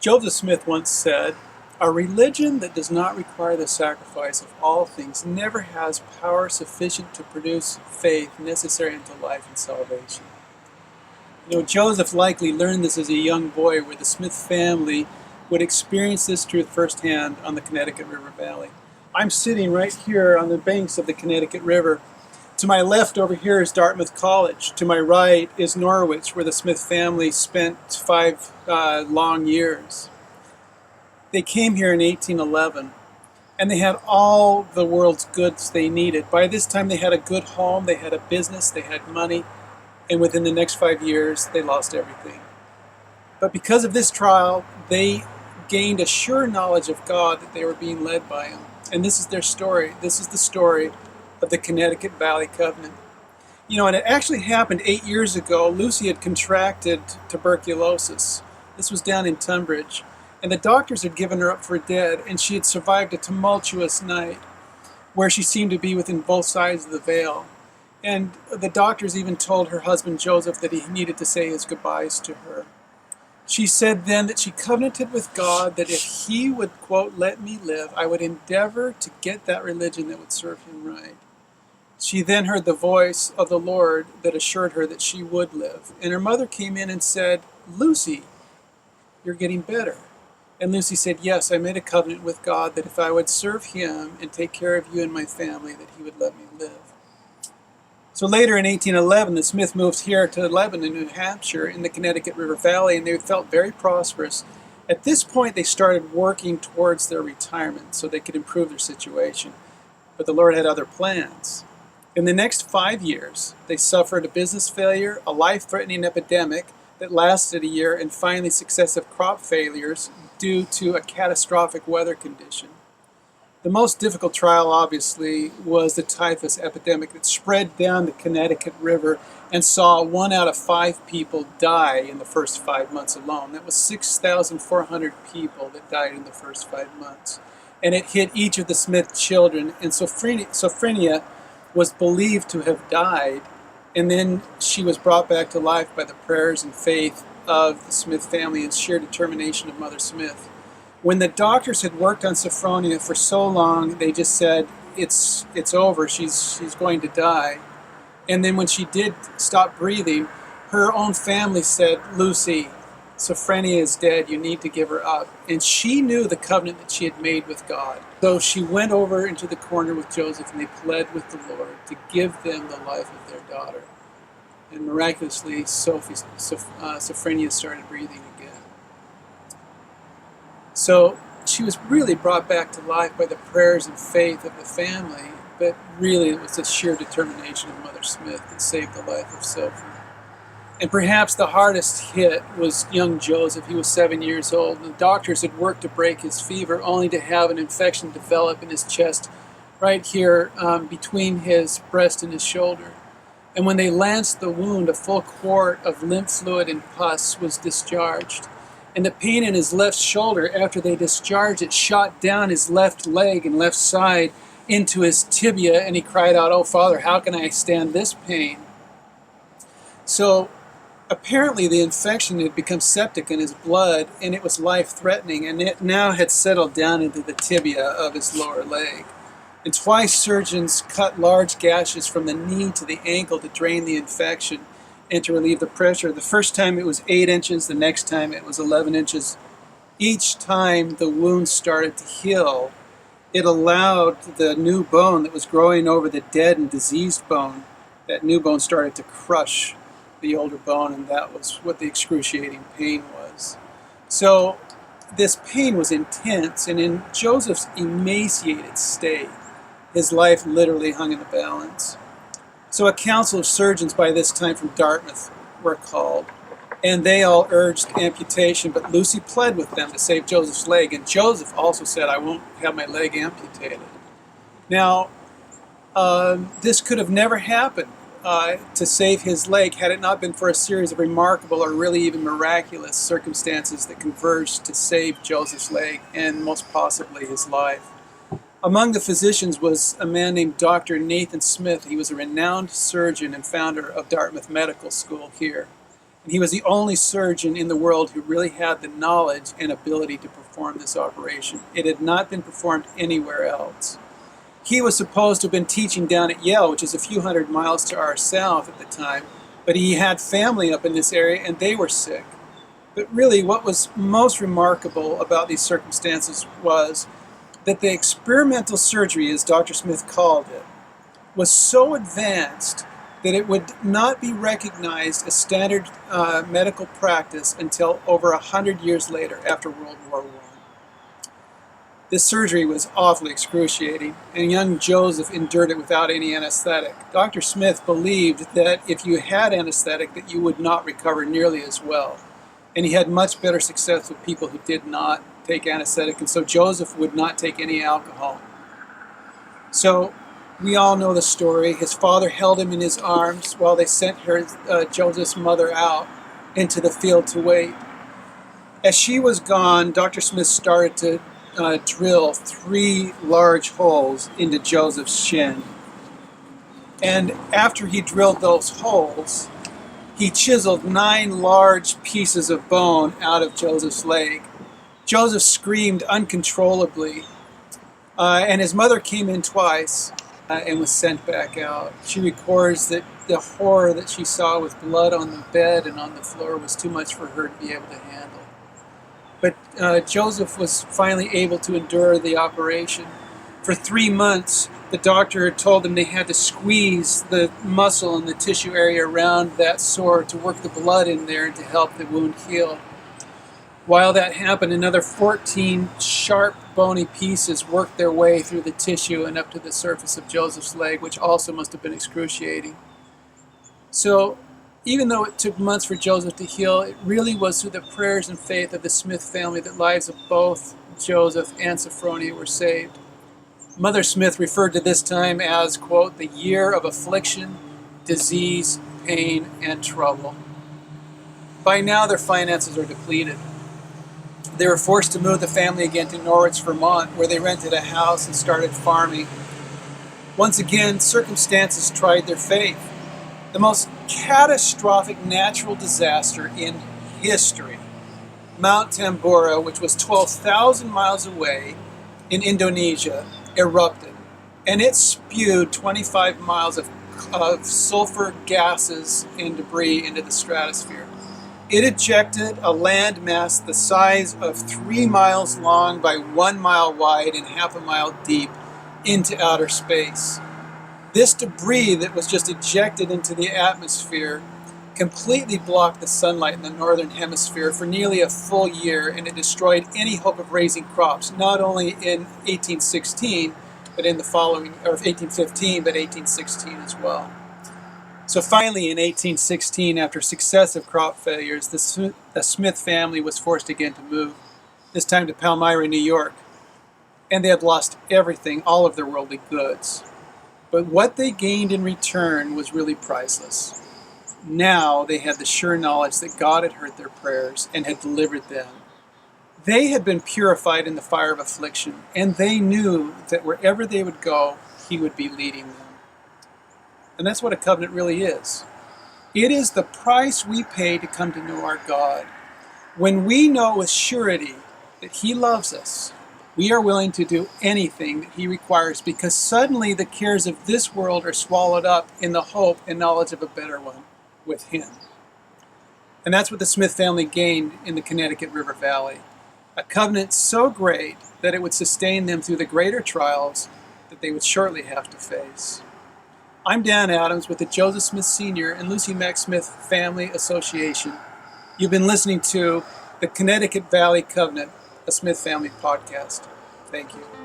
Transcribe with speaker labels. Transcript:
Speaker 1: Joseph Smith once said, "A religion that does not require the sacrifice of all things never has power sufficient to produce faith necessary unto life and salvation." Joseph likely learned this as a young boy, where the Smith family would experience this truth firsthand on the Connecticut River Valley. I'm sitting right here on the banks of the Connecticut River. To my left over here is Dartmouth College. To my right is Norwich, where the Smith family spent 5 long years. They came here in 1811, and they had all the world's goods they needed. By this time, they had a good home, they had a business, they had money, and within the next 5 years, they lost everything. But because of this trial, they gained a sure knowledge of God, that they were being led by Him. And this is their story. This is the story of the Connecticut Valley Covenant. And it actually happened 8 years ago. Lucy had contracted tuberculosis. This was down in Tunbridge. And the doctors had given her up for dead, and she had survived a tumultuous night where she seemed to be within both sides of the veil. And the doctors even told her husband Joseph that he needed to say his goodbyes to her. She said then that she covenanted with God that if He would, quote, "let me live, I would endeavor to get that religion that would serve Him right." She then heard the voice of the Lord that assured her that she would live. And her mother came in and said, "Lucy, you're getting better." And Lucy said, "Yes, I made a covenant with God that if I would serve Him and take care of you and my family, that He would let me live." So later in 1811, the Smith moved here to Lebanon, New Hampshire, in the Connecticut River Valley, and they felt very prosperous. At this point, they started working towards their retirement so they could improve their situation. But the Lord had other plans. In the next 5 years, they suffered a business failure, a life-threatening epidemic that lasted a year, and finally successive crop failures due to a catastrophic weather condition. The most difficult trial, obviously, was the typhus epidemic that spread down the Connecticut River and saw 1 out of 5 people die in the first 5 months alone. That was 6,400 people that died in the first 5 months. And it hit each of the Smith children, and Sophronia was believed to have died, and then she was brought back to life by the prayers and faith of the Smith family and sheer determination of Mother Smith. When the doctors had worked on Sophronia for so long, they just said, it's over, she's going to die. And then when she did stop breathing, her own family said, "Lucy, Sophronia is dead, you need to give her up." And she knew the covenant that she had made with God. So she went over into the corner with Joseph, and they pled with the Lord to give them the life of their daughter. And miraculously, Sophronia started breathing again. So she was really brought back to life by the prayers and faith of the family, but really it was the sheer determination of Mother Smith that saved the life of Sophie. And perhaps the hardest hit was young Joseph. He was 7 years old, and the doctors had worked to break his fever, only to have an infection develop in his chest right here between his breast and his shoulder. And when they lanced the wound, a full quart of lymph fluid and pus was discharged. And the pain in his left shoulder, after they discharged it, shot down his left leg and left side into his tibia, and he cried out, "Oh, Father, how can I stand this pain?" So apparently the infection had become septic in his blood, and it was life-threatening, and it now had settled down into the tibia of his lower leg. And twice surgeons cut large gashes from the knee to the ankle to drain the infection and to relieve the pressure. The first time it was 8 inches, the next time it was 11 inches. Each time the wound started to heal, it allowed the new bone that was growing over the dead and diseased bone, that new bone started to crush the older bone, and that was what the excruciating pain was. So this pain was intense, and in Joseph's emaciated state, his life literally hung in the balance. So a council of surgeons by this time from Dartmouth were called, and they all urged amputation, but Lucy pled with them to save Joseph's leg, and Joseph also said, "I won't have my leg amputated." Now, this could have never happened to save his leg had it not been for a series of remarkable or really even miraculous circumstances that converged to save Joseph's leg and most possibly his life. Among the physicians was a man named Dr. Nathan Smith. He was a renowned surgeon and founder of Dartmouth Medical School here. He was the only surgeon in the world who really had the knowledge and ability to perform this operation. It had not been performed anywhere else. He was supposed to have been teaching down at Yale, which is a few hundred miles to our south at the time, but he had family up in this area and they were sick. But really, what was most remarkable about these circumstances was that the experimental surgery, as Dr. Smith called it, was so advanced that it would not be recognized as standard medical practice until over 100 years later, after World War I. This surgery was awfully excruciating, and young Joseph endured it without any anesthetic. Dr. Smith believed that if you had anesthetic, that you would not recover nearly as well. And he had much better success with people who did not take anesthetic, and so Joseph would not take any alcohol. So we all know the story. His father held him in his arms while they sent Joseph's mother out into the field to wait. As she was gone, Dr. Smith started to drill 3 large holes into Joseph's shin. And after he drilled those holes, he chiseled 9 large pieces of bone out of Joseph's leg. Joseph screamed uncontrollably, and his mother came in twice and was sent back out. She records that the horror that she saw with blood on the bed and on the floor was too much for her to be able to handle. But Joseph was finally able to endure the operation. For 3 months, the doctor had told them they had to squeeze the muscle and the tissue area around that sore to work the blood in there and to help the wound heal. While that happened, another 14 sharp, bony pieces worked their way through the tissue and up to the surface of Joseph's leg, which also must have been excruciating. So, even though it took months for Joseph to heal, it really was through the prayers and faith of the Smith family that lives of both Joseph and Sophronia were saved. Mother Smith referred to this time as, quote, the year of affliction, disease, pain, and trouble. By now, their finances are depleted. They were forced to move the family again to Norwich, Vermont, where they rented a house and started farming. Once again, circumstances tried their faith. The most catastrophic natural disaster in history, Mount Tambora, which was 12,000 miles away in Indonesia, erupted, and it spewed 25 miles of sulfur gases and debris into the stratosphere. It ejected a land mass the size of 3 miles long by 1 mile wide and half a mile deep into outer space. This debris that was just ejected into the atmosphere completely blocked the sunlight in the northern hemisphere for nearly a full year, and it destroyed any hope of raising crops, not only in 1816, but in the following, or 1815, but 1816 as well. So finally, in 1816, after successive crop failures, the Smith family was forced again to move, this time to Palmyra, New York. And they had lost everything, all of their worldly goods. But what they gained in return was really priceless. Now they had the sure knowledge that God had heard their prayers and had delivered them. They had been purified in the fire of affliction, and they knew that wherever they would go, He would be leading them. And that's what a covenant really is. It is the price we pay to come to know our God. When we know with surety that He loves us, we are willing to do anything that He requires, because suddenly the cares of this world are swallowed up in the hope and knowledge of a better one with Him. And that's what the Smith family gained in the Connecticut River Valley. A covenant so great that it would sustain them through the greater trials that they would shortly have to face. I'm Dan Adams with the Joseph Smith Sr. and Lucy Mack Smith Family Association. You've been listening to the Connecticut Valley Covenant, a Smith Family podcast. Thank you.